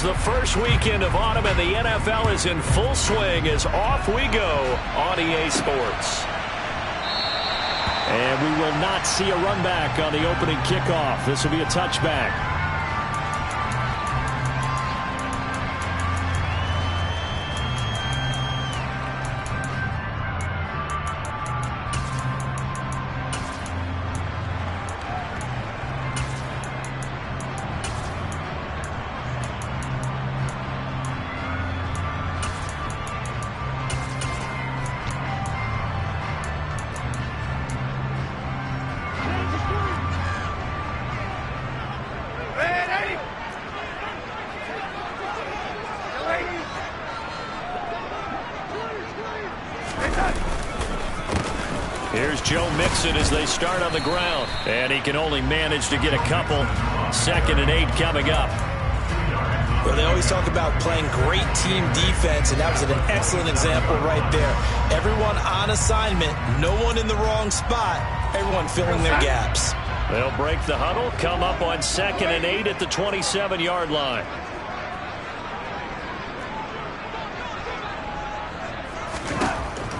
the first weekend of autumn, and the NFL is in full swing as off we go on EA Sports. And we will not see a run back on the opening kickoff. This will be a touchback. Here's Joe Mixon as they start on the ground. And he can only manage to get a couple. 2nd and 8 coming up. Well, they always talk about playing great team defense, and that was an excellent example right there. Everyone on assignment, no one in the wrong spot, everyone filling their gaps. They'll break the huddle, come up on 2nd and 8 at the 27-yard line.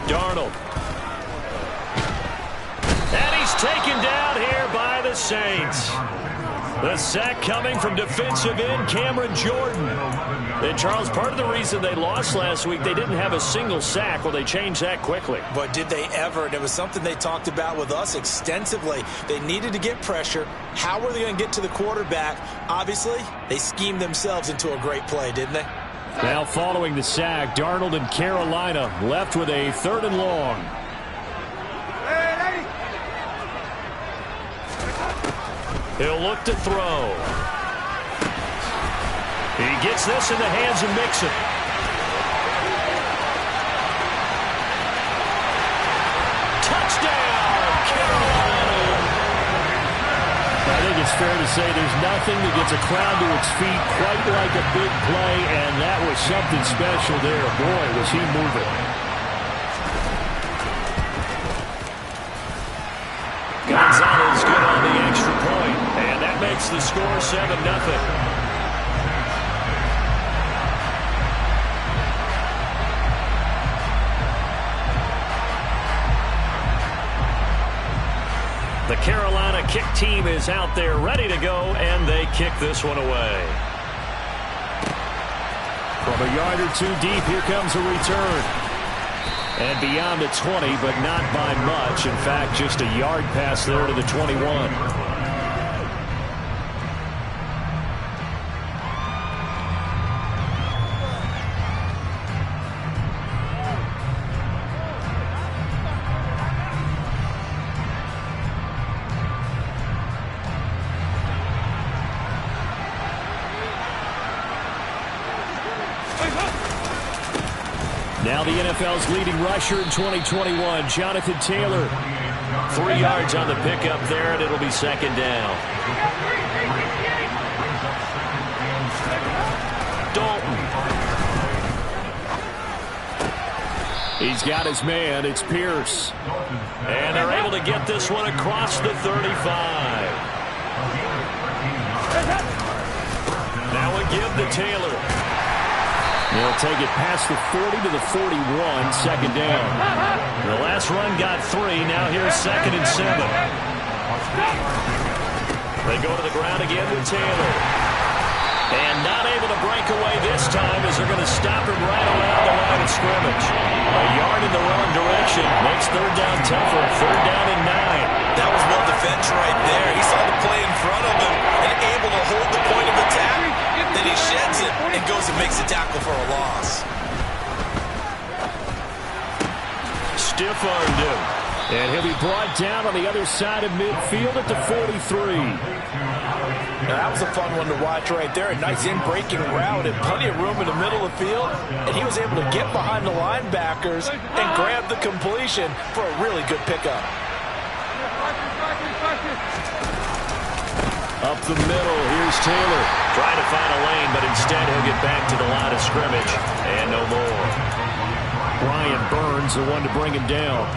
Darnold. And he's taken down here by the Saints. The sack coming from defensive end Cameron Jordan. And Charles, part of the reason they lost last week, they didn't have a single sack. Well, they changed that quickly. But did they ever? And it was something they talked about with us extensively. They needed to get pressure. How were they going to get to the quarterback? Obviously, they schemed themselves into a great play, didn't they? Now following the sack, Darnold and Carolina left with a 3rd and long. He'll look to throw. He gets this in the hands of Mixon. Touchdown, Carolina. I think it's fair to say there's nothing that gets a crowd to its feet quite like a big play, and that was something special there. Boy, was he moving. Gonzalez good on the extra point, and that makes the score 7-0. The Carolina kick team is out there ready to go, and they kick this one away. From a yard or two deep, here comes a return. And beyond the 20, but not by much. In fact, just a yard pass there to the 21. Now the NFL's leading rusher in 2021, Jonathan Taylor. 3 yards on the pickup there, and it'll be 2nd down. Dalton. He's got his man. It's Pierce. And they're able to get this one across the 35. Now a give to Taylor. They'll take it past the 40 to the 41, 2nd down. The last run got 3. Now here's 2nd and 7. They go to the ground again with Taylor. And not able to break away this time as they're going to stop him right around the line of scrimmage. A yard in the wrong direction makes 3rd down tougher. 3rd down and 9. That was well defense right there. He saw the play in front of him and able to hold the point of attack. Then he sheds it and goes and makes a tackle for a loss. Stiff-armed him. And he'll be brought down on the other side of midfield at the 43. Now, that was a fun one to watch right there. A nice in-breaking route and plenty of room in the middle of the field. And he was able to get behind the linebackers and grab the completion for a really good pickup. Up the middle, here's Taylor. Trying to find a lane, but instead he'll get back to the line of scrimmage. And no more. Brian Burns, the one to bring him down.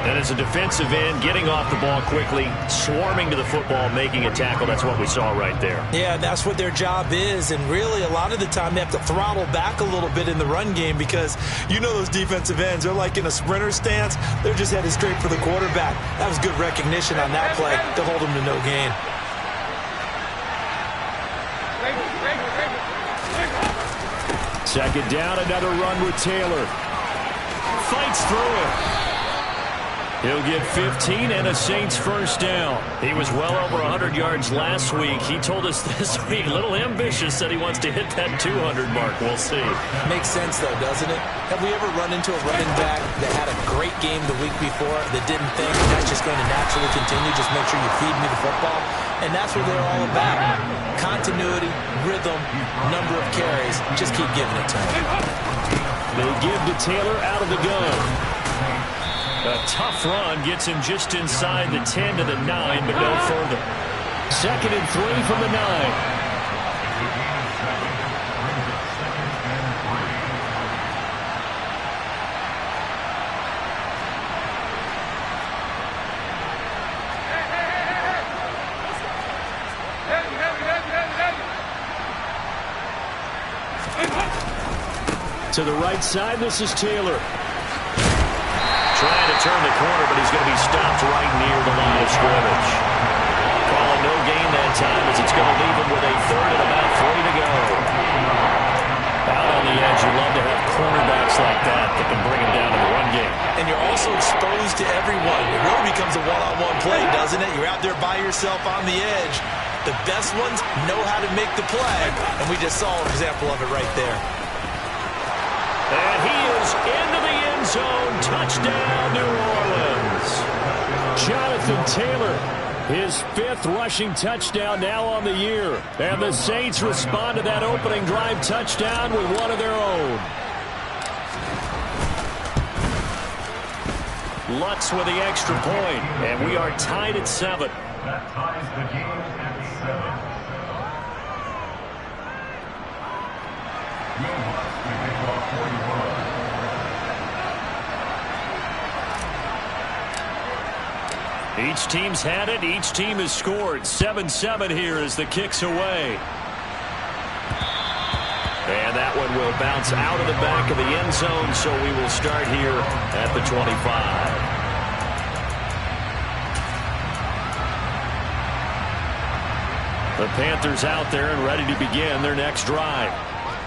And as a defensive end, getting off the ball quickly, swarming to the football, making a tackle, that's what we saw right there. Yeah, that's what their job is. And really, a lot of the time, they have to throttle back a little bit in the run game because you know those defensive ends, they're like in a sprinter stance. They're just headed straight for the quarterback. That was good recognition on that play to hold them to no gain. Second down, another run with Taylor. Fights through it. He'll get 15 and a Saints first down. He was well over 100 yards last week. He told us this week, a little ambitious, said he wants to hit that 200 mark. We'll see. Makes sense, though, doesn't it? Have we ever run into a running back that had a great game the week before that didn't think that's just going to naturally continue? Just make sure you feed me the football. And that's what they're all about. Continuity, rhythm, number of carries. Just keep giving it to him. They give to Taylor out of the gun. A tough run gets him just inside the 10 to the 9, but no further. 2nd and 3 from the 9. To the right side, this is Taylor. Trying to turn the corner, but he's going to be stopped right near the line of scrimmage. Calling no gain that time as it's going to leave him with a 3rd and about 3 to go. Out on the edge, you love to have cornerbacks like that can bring him down to the run game. And you're also exposed to everyone. It really becomes a one-on-one play, doesn't it? You're out there by yourself on the edge. The best ones know how to make the play, and we just saw an example of it right there. And he is into the end zone. Touchdown, New Orleans. Jonathan Taylor, his 5th rushing touchdown now on the year. And the Saints respond to that opening drive touchdown with one of their own. Lutz with the extra point, and we are tied at 7. That ties the game at 7. Each team's had it. Each team has scored. 7-7 here as the kick's away. And that one will bounce out of the back of the end zone, so we will start here at the 25. The Panthers out there and ready to begin their next drive.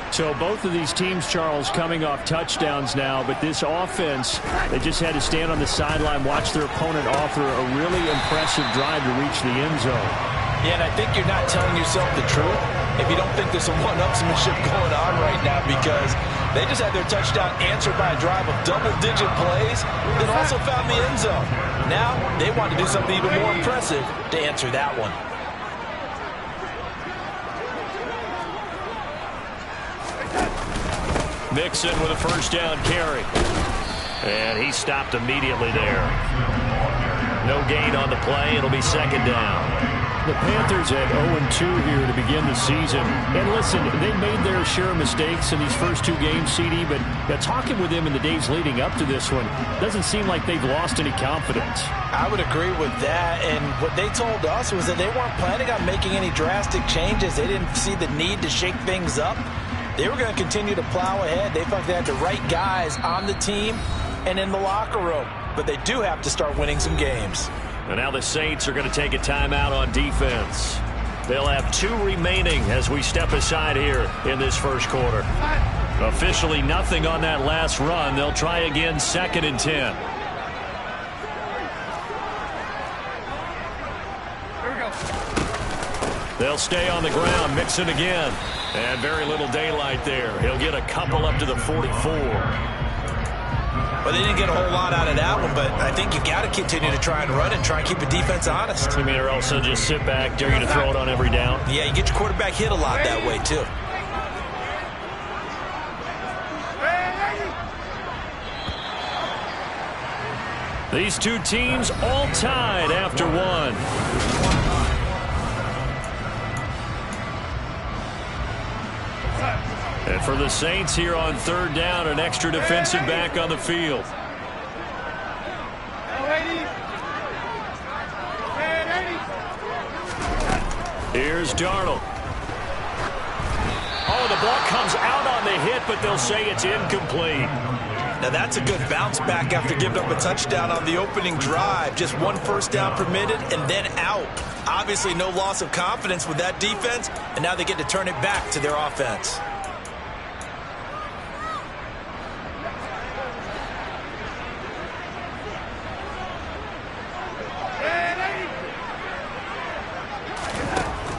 So both of these teams, Charles, coming off touchdowns now, but this offense, they just had to stand on the sideline, watch their opponent offer a really impressive drive to reach the end zone. Yeah, and I think you're not telling yourself the truth if you don't think there's some one-upsmanship going on right now, because they just had their touchdown answered by a drive of double-digit plays, then also found the end zone. Now they want to do something even more impressive to answer that one. Mixon with a first down carry. And he stopped immediately there. No gain on the play. It'll be 2nd down. The Panthers at 0-2 here to begin the season. And listen, they made their share of mistakes in these first 2 games, CD, but talking with them in the days leading up to this one, doesn't seem like they've lost any confidence. I would agree with that, and what they told us was that they weren't planning on making any drastic changes. They didn't see the need to shake things up. They were going to continue to plow ahead. They felt they had the right guys on the team and in the locker room. But they do have to start winning some games. And now the Saints are going to take a timeout on defense. They'll have 2 remaining as we step aside here in this first quarter. Officially nothing on that last run. They'll try again 2nd and 10. Here we go. They'll stay on the ground, Mixon again. And very little daylight there. He'll get a couple up to the 44. Well, they didn't get a whole lot out of that one, but I think you got to continue to try and run and try and keep the defense honest. You mean, or also just sit back, dare you to throw it on every down? Yeah, you get your quarterback hit a lot that way, too. These 2 teams all tied after 1. And for the Saints here on 3rd down, an extra defensive back on the field. Here's Darnold. Oh, the ball comes out on the hit, but they'll say it's incomplete. Now that's a good bounce back after giving up a touchdown on the opening drive. Just one first down permitted and then out. Obviously no loss of confidence with that defense, and now they get to turn it back to their offense.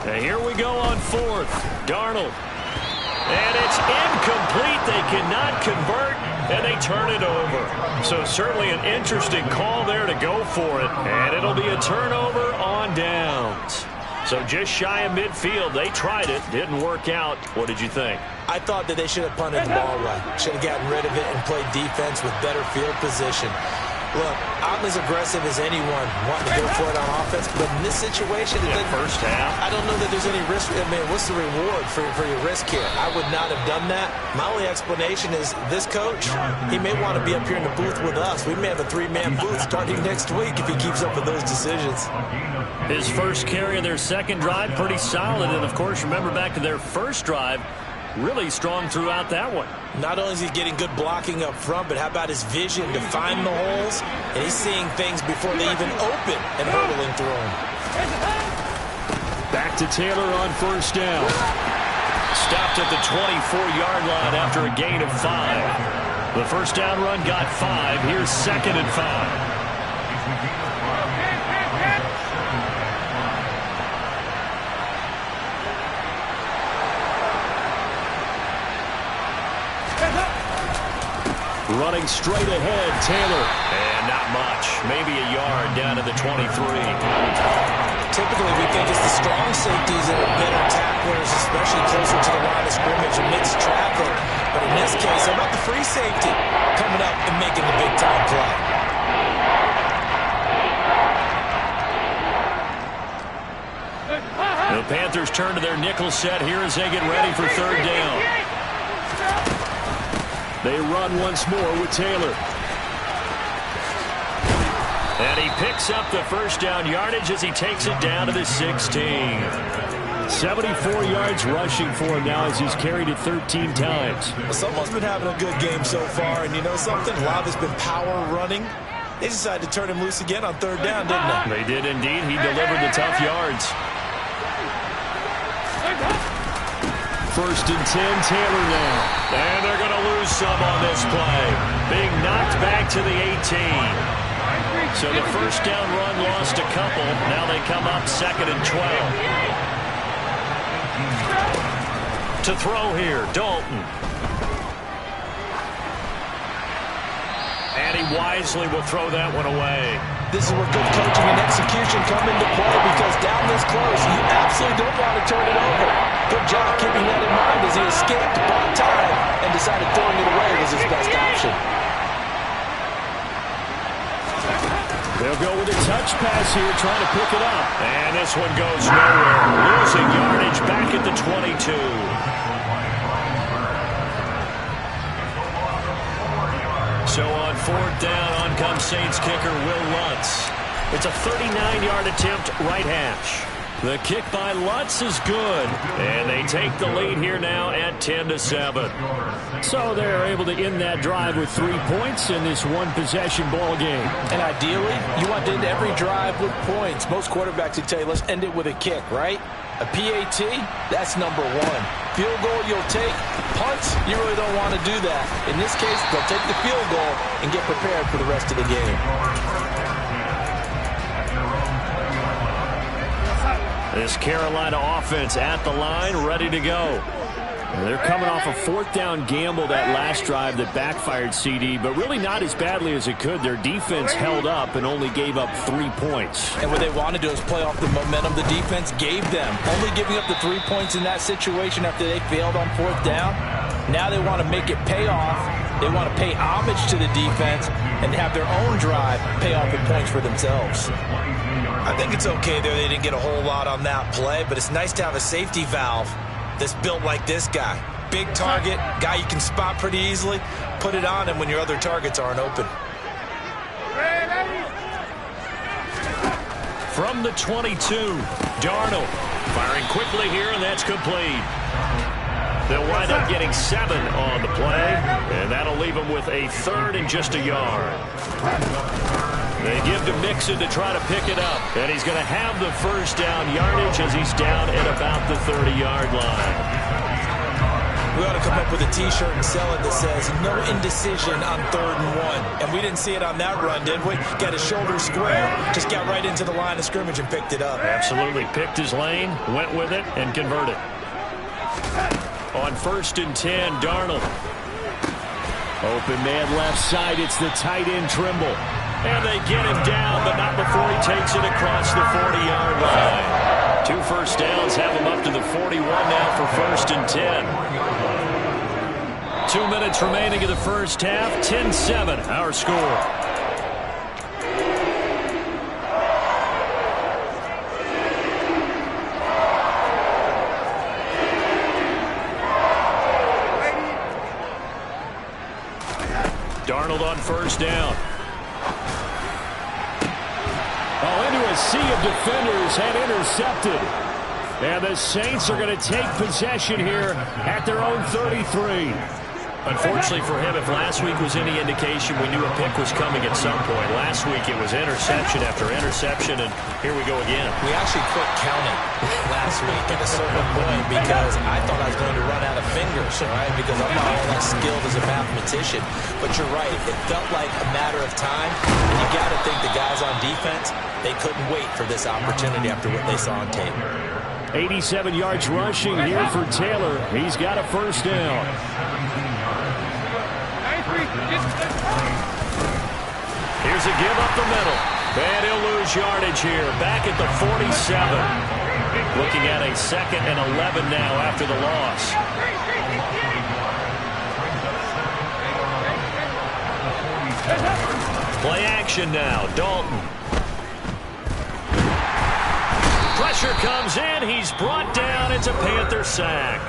And here we go on fourth. Darnold. And it's incomplete. They cannot convert, and they turn it over. So certainly an interesting call there to go for it. And it'll be a turnover on downs. So just shy of midfield. They tried it. Didn't work out. What did you think? I thought that they should have punted the ball right. Should have gotten rid of it and played defense with better field position. Look, I'm as aggressive as anyone wanting to go for it on offense, but in this situation, First half, I don't know that there's any risk. I mean, what's the reward for your risk here? I would not have done that. My only explanation is this coach, he may want to be up here in the booth with us. We may have a three-man booth starting next week if he keeps up with those decisions. His first carry of their second drive, pretty solid. And, of course, remember back to their first drive, really strong throughout that one. Not only is he getting good blocking up front, but how about his vision to find the holes? And he's seeing things before they even open and hurdling through them. Back to Taylor on first down. stopped at the 24-yard line after a gain of 5. The first down run got 5. Here's 2nd and 5. Running straight ahead, Taylor. And not much. Maybe a yard down to the 23. Typically, we think it's the strong safeties that are better tacklers, especially closer to the line of scrimmage amidst traffic. But in this case, how about the free safety coming up and making the big-time play? The Panthers turn to their nickel set here as they get ready for 3rd down. They run once more with Taylor. And he picks up the first down yardage as he takes it down to the 16. 74 yards rushing for him now as he's carried it 13 times. Well, someone's been having a good game so far, and you know something? A lot has been power running. They decided to turn him loose again on 3rd down, didn't they? They did indeed. He delivered the tough yards. 1st and 10, Taylor now. And they're going to lose some on this play. Being knocked back to the 18. So the first down run lost a couple. Now they come up 2nd and 12. To throw here, Dalton. And he wisely will throw that one away. This is where good coaching and execution come into play, because down this close, you absolutely don't want to turn it over. Good job keeping that in mind as he escaped, bought time, and decided throwing it away was his best option. They'll go with a touch pass here, trying to pick it up. And this one goes nowhere. Losing yardage back at the 22. So on 4th down, on comes Saints kicker Will Lutz. It's a 39-yard attempt, right hash. The kick by Lutz is good. And they take the lead here now at 10-7. So they're able to end that drive with 3 points in this one-possession ball game. And ideally, you want to end every drive with points. Most quarterbacks would tell you, let's end it with a kick, right? A PAT, that's number 1. Field goal you'll take. Punts, you really don't want to do that. In this case, they'll take the field goal and get prepared for the rest of the game. This Carolina offense at the line, ready to go. They're coming off a 4th down gamble that last drive that backfired, CD, but really not as badly as it could. Their defense held up and only gave up 3 points. And what they want to do is play off the momentum the defense gave them. Only giving up the 3 points in that situation after they failed on 4th down. Now they want to make it pay off. They want to pay homage to the defense and have their own drive pay off in points for themselves. I think it's okay there. They didn't get a whole lot on that play, but it's nice to have a safety valve that's built like this guy. Big target, guy you can spot pretty easily. Put it on him when your other targets aren't open. From the 22, Darnold firing quickly here, and that's complete. They'll wind up getting 7 on the play, and that'll leave them with a 3rd and just a yard. They give to Mixon to try to pick it up, and he's going to have the first down yardage as he's down at about the 30-yard line. We ought to come up with a T-shirt and sell it that says, no indecision on 3rd and 1. And we didn't see it on that run, did we? Got his shoulder square, just got right into the line of scrimmage and picked it up. Absolutely. Picked his lane, went with it, and converted. On 1st and 10, Darnold. Open man left side. It's the tight end, Trimble. And they get him down, but not before he takes it across the 40-yard line. 2 first downs have him up to the 41 now for 1st and 10. 2 minutes remaining in the first half. 10-7, our score. Darnold on 1st down. Into a sea of defenders and intercepted. And the Saints are going to take possession here at their own 33. Unfortunately for him, if last week was any indication, we knew a pick was coming at some point. Last week it was interception after interception, and here we go again. We actually quit counting last week at a certain point because I thought I was going to run out of fingers, all right, because I'm not all that skilled as a mathematician. But you're right, it felt like a matter of time. And you got to think the guys on defense, they couldn't wait for this opportunity after what they saw on tape. 87 yards rushing here for Taylor. He's got a first down. Here's a give up the middle. And he'll lose yardage here. Back at the 47. Looking at a 2nd and 11 now after the loss. Play action now. Dalton. Pressure comes in. He's brought down. It's a Panther sack.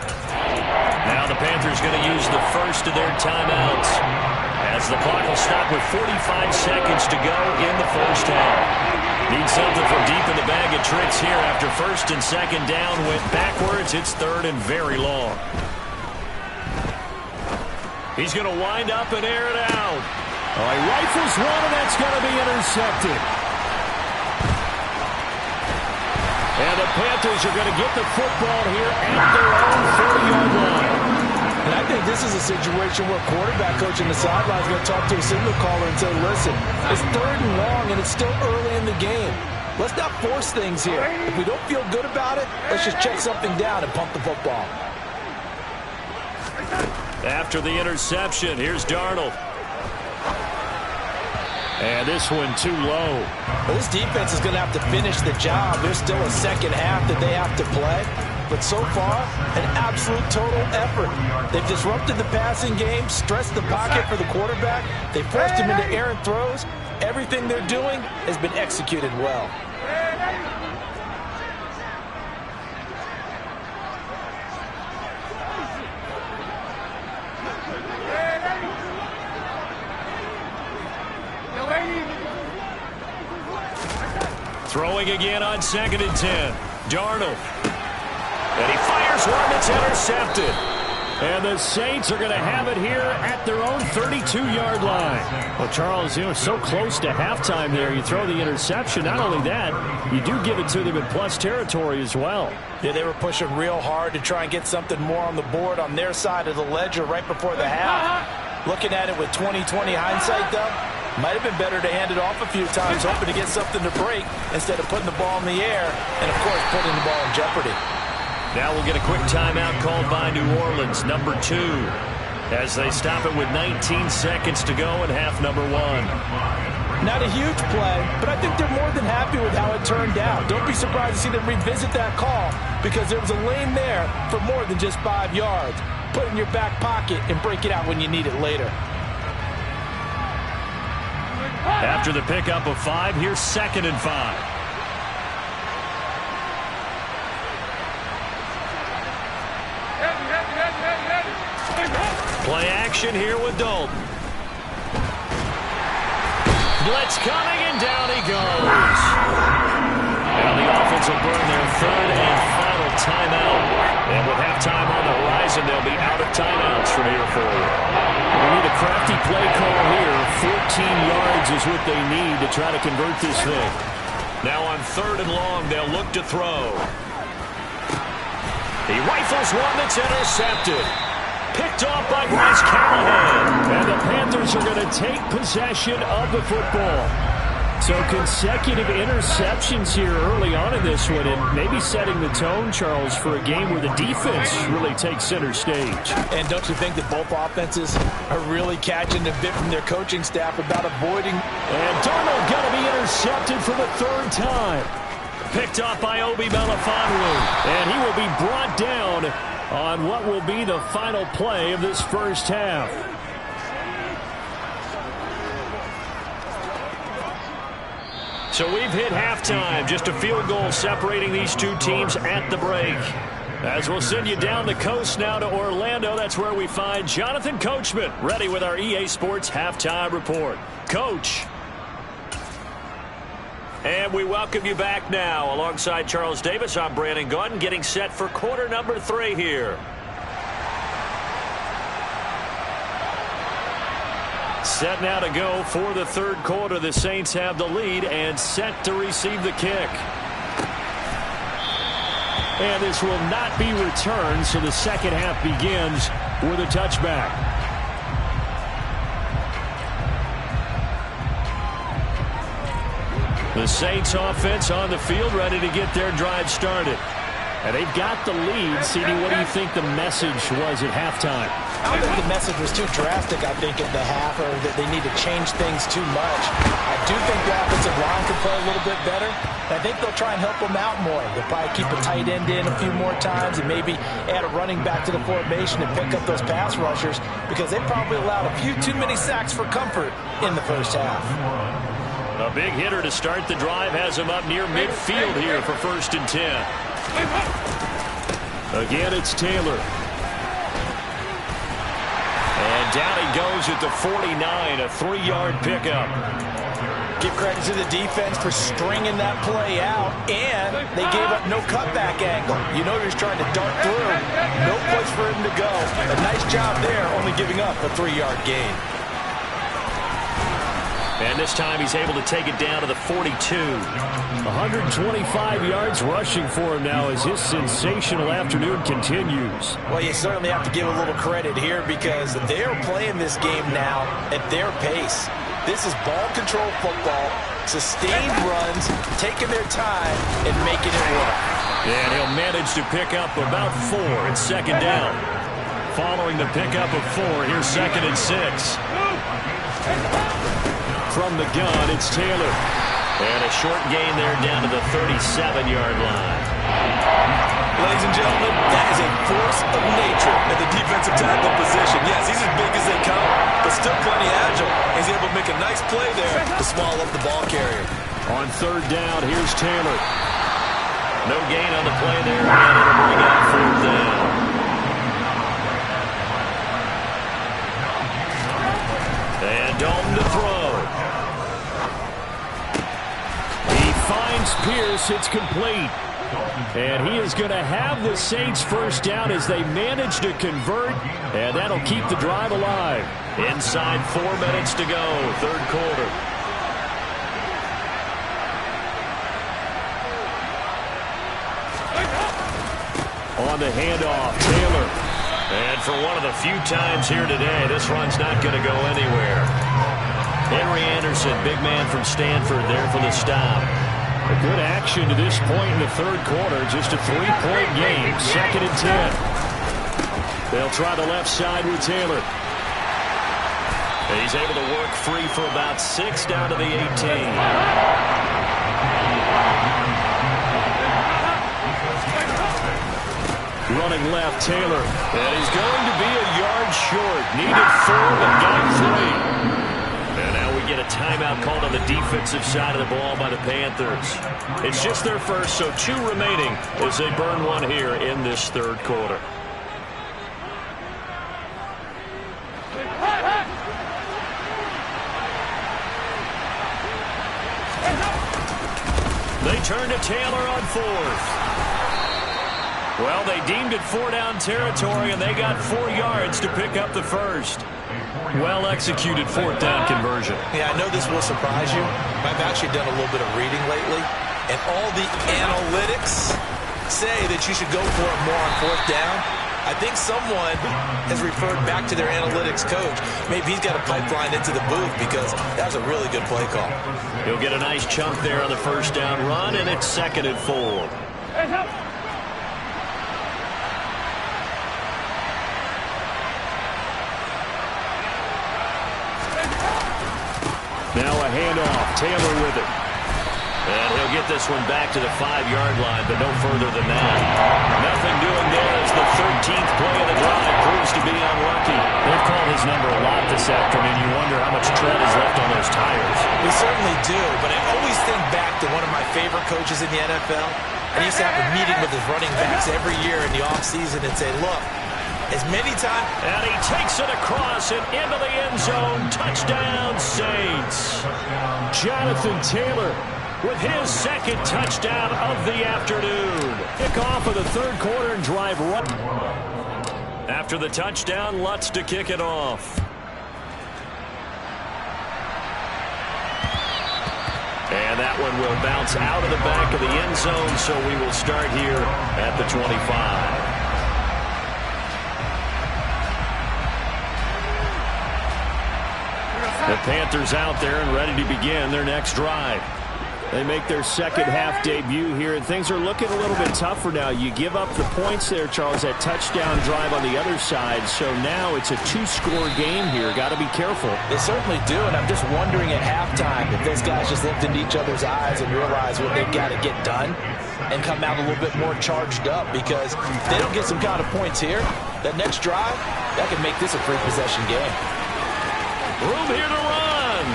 Now the Panthers going to use the first of their timeouts as the clock will stop with 45 seconds to go in the first half. Need something from deep in the bag of tricks here after 1st and 2nd down. Went backwards. It's 3rd and very long. He's going to wind up and air it out. Oh, he rifles one, and that's going to be intercepted. And the Panthers are going to get the football here at their own 40-yard line. And I think this is a situation where quarterback coach in the sideline is going to talk to a signal caller and say, listen, it's 3rd and long, and it's still early in the game. Let's not force things here. If we don't feel good about it, let's just check something down and pump the football. After the interception, here's Darnold. And this one too low. Well, this defense is going to have to finish the job. There's still a second half that they have to play. But so far, an absolute total effort. They've disrupted the passing game, stressed the pocket for the quarterback. They forced him into errant throws. Everything they're doing has been executed well. Throwing again on 2nd and 10. Darnold. And he fires one that's intercepted. And the Saints are going to have it here at their own 32-yard line. Well, Charles, you know, so close to halftime there. You throw the interception. Not only that, you do give it to them in plus territory as well. Yeah, they were pushing real hard to try and get something more on the board on their side of the ledger right before the half. Looking at it with 20/20 hindsight, though, might have been better to hand it off a few times, hoping to get something to break instead of putting the ball in the air and, of course, putting the ball in jeopardy. Now we'll get a quick timeout called by New Orleans, number 2, as they stop it with 19 seconds to go in half number 1. Not a huge play, but I think they're more than happy with how it turned out. Don't be surprised to see them revisit that call because there was a lane there for more than just 5 yards. Put it in your back pocket and break it out when you need it later. After the pickup of 5, here's 2nd and 5. Play action here with Dalton. Blitz coming, and down he goes. And the offense will burn their third and final timeout. And with halftime on the horizon, they'll be out of timeouts from here forward. We need a crafty play call here. 14 yards is what they need to try to convert this thing. Now on third and long, they'll look to throw. He rifles one that's intercepted. Picked off by Bryce Callahan. And the Panthers are going to take possession of the football. So consecutive interceptions here early on in this one, and maybe setting the tone, Charles, for a game where the defense really takes center stage. And don't you think that both offenses are really catching a bit from their coaching staff about avoiding? And Darnold going to be intercepted for the third time. Picked off by Obi Melifonwu. And he will be brought down on what will be the final play of this first half. So we've hit halftime. Just a field goal separating these two teams at the break. As we'll send you down the coast now to Orlando, that's where we find Jonathan Coachman, ready with our EA Sports Halftime Report. Coach. And we welcome you back now. Alongside Charles Davis, I'm Brandon Gaudin, getting set for quarter number 3 here. Set now to go for the third quarter. The Saints have the lead and set to receive the kick. And this will not be returned, so the second half begins with a touchback. The Saints offense on the field, ready to get their drive started. And they've got the lead. CD, what do you think the message was at halftime? I don't think the message was too drastic, I think, at the half, or that they need to change things too much. I do think the offensive line can play a little bit better. I think they'll try and help them out more. They'll probably keep a tight end in a few more times and maybe add a running back to the formation and pick up those pass rushers, because they probably allowed a few too many sacks for comfort in the first half. A big hitter to start the drive has him up near midfield here for 1st and 10. Again, it's Taylor. And down he goes at the 49, a 3-yard pickup. Give credit to the defense for stringing that play out, and they gave up no cutback angle. You know he's trying to dart through. No place for him to go. A nice job there, only giving up a 3-yard gain. And this time he's able to take it down to the 42. 125 yards rushing for him now as his sensational afternoon continues. Well, you certainly have to give a little credit here because they're playing this game now at their pace. This is ball control football, sustained runs, taking their time and making it work. And he'll manage to pick up about 4 at second down. Following the pickup of 4, here's 2nd and 6. From the gun, it's Taylor. And a short gain there down to the 37-yard line. Ladies and gentlemen, that is a force of nature at the defensive tackle position. Yes, he's as big as they come, but still plenty agile. He's able to make a nice play there to swallow up the ball carrier. On 3rd down, here's Taylor. No gain on the play there, and it'll bring out 4th down. And Dalton to throw. Finds Pierce, it's complete. And he is going to have the Saints first down as they manage to convert, and that'll keep the drive alive. Inside 4 minutes to go, third quarter. On the handoff, Taylor. And for one of the few times here today, this run's not going to go anywhere. Henry Anderson, big man from Stanford, there for the stop. A good action to this point in the third quarter. Just a 3-point game. 2nd and 10. They'll try the left side with Taylor. He's able to work free for about 6 down to the 18. Running left, Taylor. And he's going to be a yard short. Needed 4, but got 3. And now we get a timeout called on the defensive side of the ball by the Panthers. It's just their first, so 2 remaining as they burn 1 here in this third quarter. They return to Taylor on 4th. Well, they deemed it 4-down territory, and they got 4 yards to pick up the first. Well-executed 4th-down conversion. Yeah, I know this will surprise you. I've actually done a little bit of reading lately, and all the analytics say that you should go for it more on 4th down. I think someone has referred back to their analytics coach. Maybe he's got a pipeline into the booth because that was a really good play call. He'll get a nice chunk there on the 1st down run, and it's 2nd and 4. Now a handoff. Taylor with it. And he'll get this one back to the 5-yard line, but no further than that. Nothing doing there as the 13th play of the drive proves to be unlucky. They've called his number a lot this afternoon. You wonder how much tread is left on those tires. We certainly do, but I always think back to one of my favorite coaches in the NFL. And he used to have a meeting with his running backs every year in the offseason and say, look, as many times... And he takes it across and into the end zone. Touchdown, Saints. Jonathan Taylor with his 2nd touchdown of the afternoon. Kickoff of the 3rd quarter and drive right. After the touchdown, Lutz to kick it off. And that one will bounce out of the back of the end zone, so we will start here at the 25. The Panthers out there and ready to begin their next drive. They make their 2nd half debut here, and things are looking a little bit tougher now. You give up the points there, Charles, that touchdown drive on the other side. So now it's a 2-score game here. Got to be careful. They certainly do, and I'm just wondering at halftime if those guys just looked into each other's eyes and realized what they've got to get done and come out a little bit more charged up, because if they don't get some kind of points here, that next drive, that could make this a free possession game. Room here to run.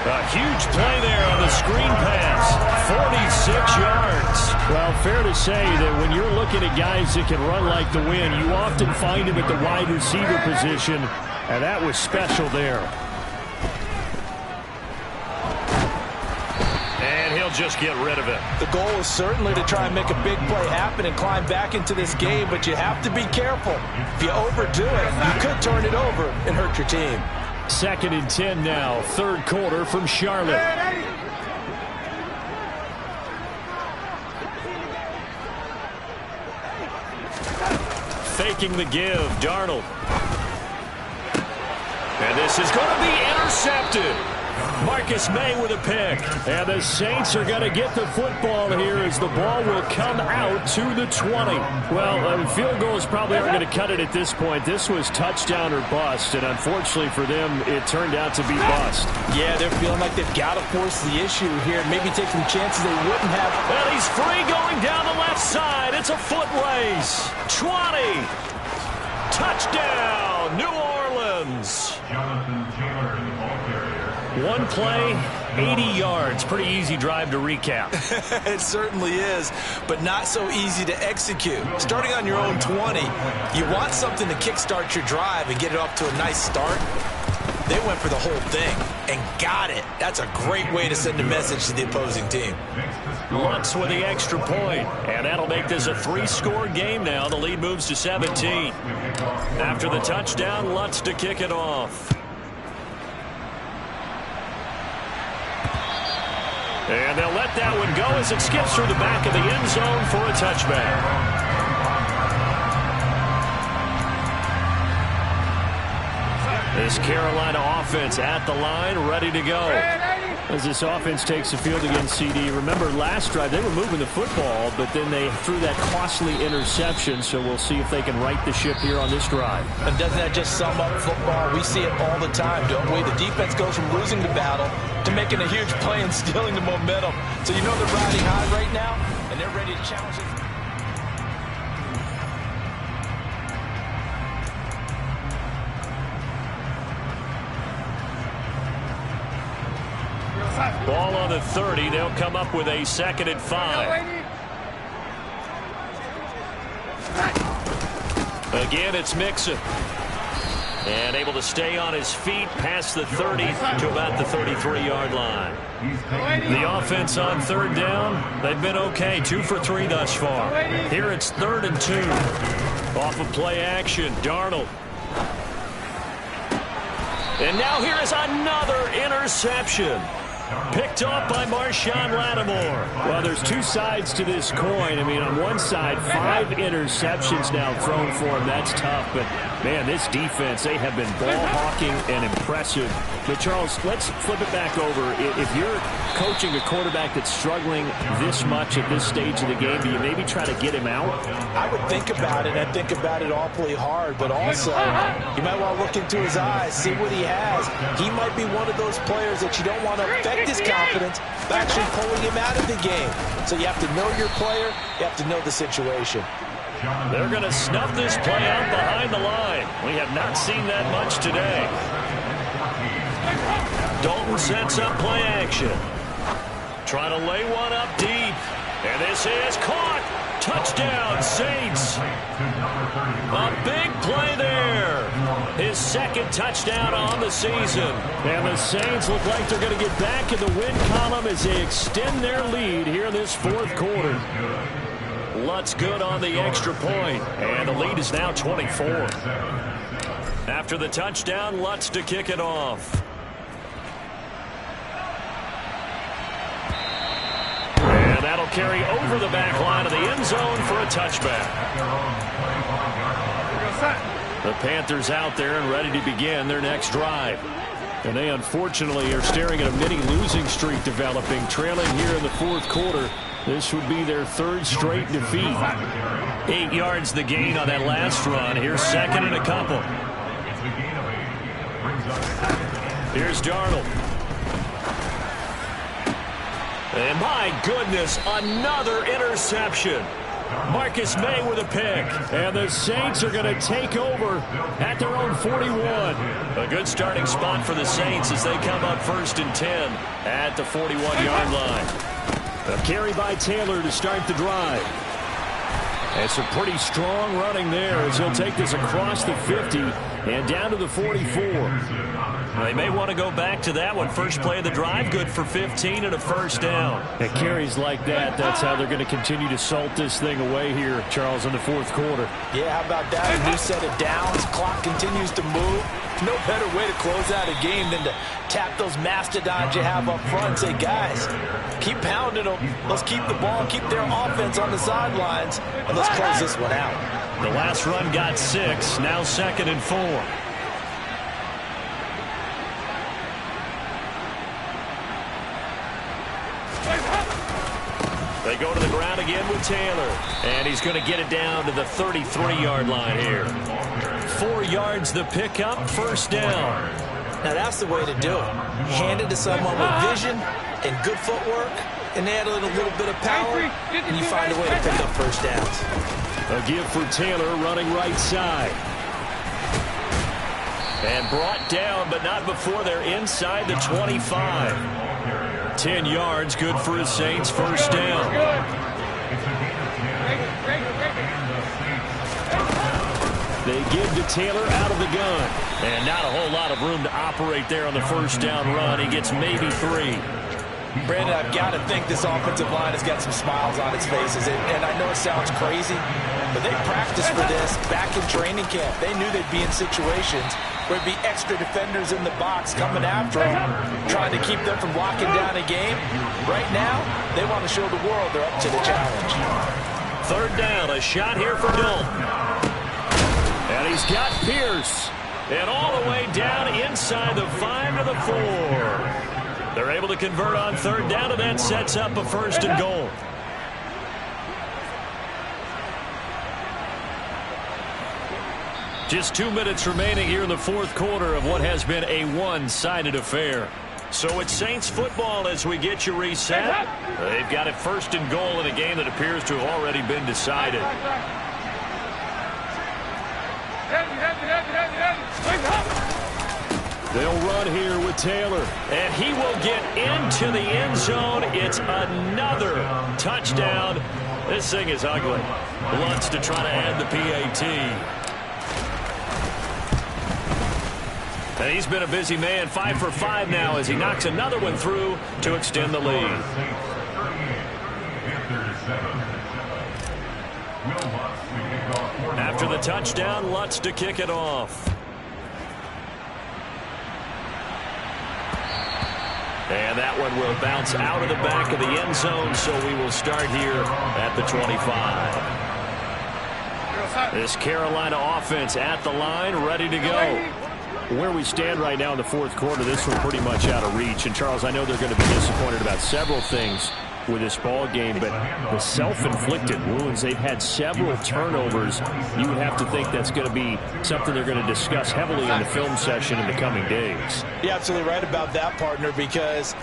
A huge play there on the screen pass. 46 yards. Well, fair to say that when you're looking at guys that can run like the wind, you often find them at the wide receiver position, and that was special there. And he'll just get rid of it. The goal is certainly to try and make a big play happen and climb back into this game, but you have to be careful. If you overdo it, you could turn it over and hurt your team. 2nd and 10 now, 3rd quarter from Charlotte. Faking the give, Darnold. And this is going to be intercepted. Marcus May with a pick. And the Saints are going to get the football here as the ball will come out to the 20. Well, field goals probably aren't going to cut it at this point. This was touchdown or bust, and unfortunately for them, it turned out to be bust. Yeah, they're feeling like they've got to force the issue here and maybe take some chances they wouldn't have. And he's free going down the left side. It's a foot race. 20. Touchdown, New Orleans. Jonathan Taylor, the ball carrier. One play, 80 yards. Pretty easy drive to recap. It certainly is, but not so easy to execute. Starting on your own 20, you want something to kickstart your drive and get it off to a nice start. They went for the whole thing and got it. That's a great way to send a message to the opposing team. Lutz with the extra point, and that'll make this a 3-score game now. The lead moves to 17. After the touchdown, Lutz to kick it off. And they'll let that one go as it skips through the back of the end zone for a touchback. This Carolina offense at the line, ready to go. As this offense takes the field against CD, remember last drive they were moving the football, but then they threw that costly interception, so we'll see if they can right the ship here on this drive. And doesn't that just sum up football? We see it all the time, don't we? The defense goes from losing the battle to making a huge play and stealing the momentum. So you know they're riding high right now, and they're ready to challenge it. Ball on the 30. They'll come up with a 2nd and 5. Again, it's Mixon. And able to stay on his feet past the 30 to about the 33-yard line. The offense on third down, they've been okay. 2 for 3 thus far. Here it's 3rd and 2. Off of play action, Darnold. And now here is another interception. Picked off by Marshawn Lattimore. Well, there's two sides to this coin. I mean, on one side, 5 interceptions now thrown for him. That's tough. But, man, this defense, they have been ball-hawking and impressive. But, Charles, let's flip it back over. If you're coaching a quarterback that's struggling this much at this stage of the game, do you maybe try to get him out? I would think about it. I think about it awfully hard. But also, you might want to look into his eyes, see what he has. He might be one of those players that you don't want to affect his confidence by actually pulling him out of the game. So you have to know your player. You have to know the situation. They're going to snuff this play out behind the line. We have not seen that much today. Dalton sets up play action. Trying to lay one up deep. And this is caught. Touchdown, Saints. A big play there. His 2nd touchdown on the season. And the Saints look like they're going to get back in the win column as they extend their lead here in this 4th quarter. Lutz good on the extra point. And the lead is now 24. After the touchdown, Lutz to kick it off. And that'll carry over the back line of the end zone for a touchback. The Panthers out there and ready to begin their next drive. And they unfortunately are staring at a mini losing streak developing, trailing here in the 4th quarter. This would be their 3rd straight defeat. 8 yards the gain on that last run. Here's 2nd and a couple. Here's Darnold. And my goodness, another interception. Marcus May with a pick. And the Saints are going to take over at their own 41. A good starting spot for the Saints as they come up 1st and 10 at the 41-yard line. A carry by Taylor to start the drive. And some pretty strong running there as he'll take this across the 50 and down to the 44. They may want to go back to that one. First play of the drive, good for 15 and a 1st down. At carries like that, that's how they're going to continue to salt this thing away here, Charles, in the 4th quarter. Yeah, how about that? A new set of downs. Clock continues to move. No better way to close out a game than to tap those mastodons you have up front and say, guys, keep pounding them. Let's keep the ball, keep their offense on the sidelines, and let's close this one out. The last run got 6, now 2nd and 4. They go to the ground again with Taylor. And he's going to get it down to the 33-yard line here. 4 yards the pickup, 1st down. Now that's the way to do it. Hand it to someone with vision and good footwork, and add a little bit of power, and you find a way to pick up 1st downs. A give for Taylor running right side. And brought down, but not before they're inside the 25. 10 yards, good for his Saints, 1st down. They give to Taylor out of the gun. And not a whole lot of room to operate there on the 1st down run. He gets maybe 3. Brandon, I've got to think this offensive line has got some smiles on its faces. And I know it sounds crazy, but they practiced for this back in training camp. They knew they'd be in situations where there'd be extra defenders in the box coming after them, trying to keep them from locking down a game. Right now, they want to show the world they're up to the challenge. 3rd down, a shot here for Dalton. And he's got Pierce. And all the way down inside the 5 to the 4. They're able to convert on 3rd down, and that sets up a 1st and goal. Just 2 minutes remaining here in the 4th quarter of what has been a one-sided affair. So it's Saints football as we get you reset. They've got it 1st and goal in a game that appears to have already been decided. They'll run here with Taylor. And he will get into the end zone. It's another touchdown. This thing is ugly. Lutz to try to add the PAT. And he's been a busy man, 5 for 5 now as he knocks another one through to extend the lead. After the touchdown, Lutz to kick it off. And that one will bounce out of the back of the end zone, so we will start here at the 25. This Carolina offense at the line, ready to go. Where we stand right now in the fourth quarter, this one pretty much out of reach. And, Charles, I know they're going to be disappointed about several things with this ball game, but the self-inflicted wounds, they've had several turnovers. You would have to think that's going to be something they're going to discuss heavily in the film session in the coming days. You're absolutely right about that, partner, because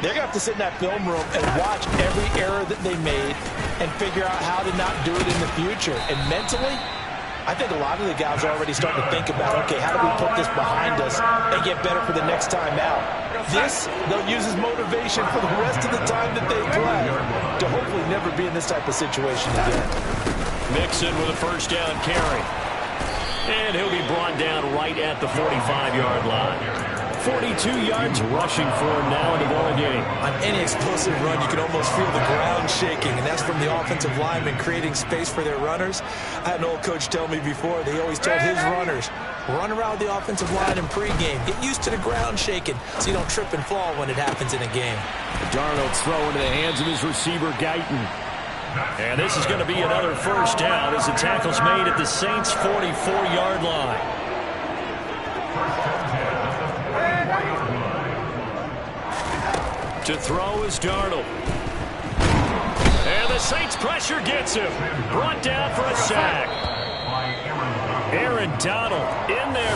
they're going to have to sit in that film room and watch every error that they made and figure out how to not do it in the future. And mentally, I think a lot of the guys are already starting to think about, okay, how do we put this behind us and get better for the next time out? This, they'll use as motivation for the rest of the time that they play to hopefully never be in this type of situation again. Mixon with a first down carry. And he'll be brought down right at the 45-yard line. 42 yards rushing for him now in the ball game. On any explosive run, you can almost feel the ground shaking, and that's from the offensive linemen creating space for their runners. I had an old coach tell me before, they always told his runners, run around the offensive line in pregame. Get used to the ground shaking so you don't trip and fall when it happens in a game. Darnold throw into the hands of his receiver, Guyton. And this is going to be another first down as the tackle's made at the Saints' 44-yard line. To throw is Darnold. And the Saints pressure gets him. Brought down for a sack. Aaron Donald in there